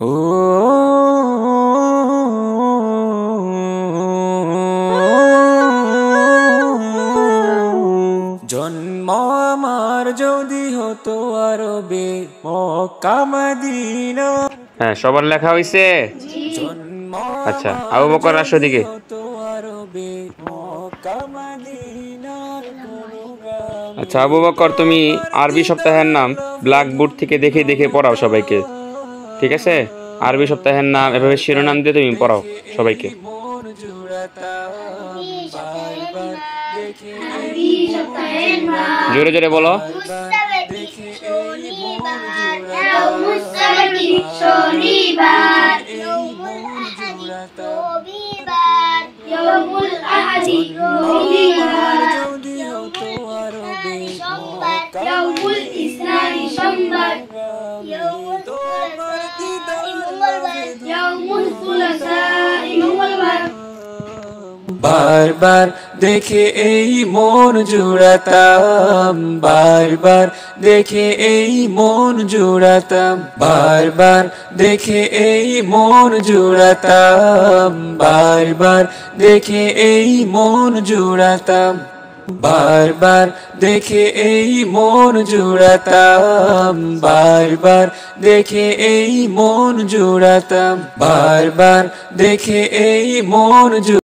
ও জন্ম আমার যদি হতো আরবে মক্কা মদিনা। হ্যাঁ, সবার লেখা হইছে। জন্ম আচ্ছা, আবু আমার বকর আসো যদি দিকে। হতো আরবে মক্কা মদিনার কোনো গ্রামে। আচ্ছা আবু বকর, তুমি তোমার আরবি সপ্তাহের দিদার নাম লভে ব্ল্যাকবোর্ড থেকে দেখে দেখে পড়াও সবাইকে, ঠিক আছে? আরবি সপ্তাহের নাম এভাবে শিরোনাম বারবার দিয়ে তুমি পড়াও দেখে এই সবাইকে। মন জুড়াতাম, বারবার দেখে এই আরবি মন সপ্তাহের নাম জোরে জুড়াতাম, জোরে বলো। বারবার মুস্তাফিজ দেখে এই মন শনিবার, জুড়াতাম, মুস্তাফিজ বারবার শনিবার, দেখে এই মন জুড়াতাম। রবিবার, ইয়াউমুল আহাদি আমার রবিবার, যদি হতো আরবে সোমবার, মক্কা ইয়াউমুল ইসনানি সোমবার, ইয়াউমুল তোমার সুলাসা দিদার মঙ্গলবার, লভে ইয়াউমুল সুলাসা মঙ্গলবার। বারবার দেখে এই মন জুড়াতাম, বারবার দেখে এই মন জুড়াতাম, বারবার দেখে এই মন জুড়াতাম, বারবার দেখে এই মন জুড়াতাম, বারবার দেখে এই মন জুড়াতাম, বারবার দেখে এই মন জুড়াতাম, বারবার দেখে এই মন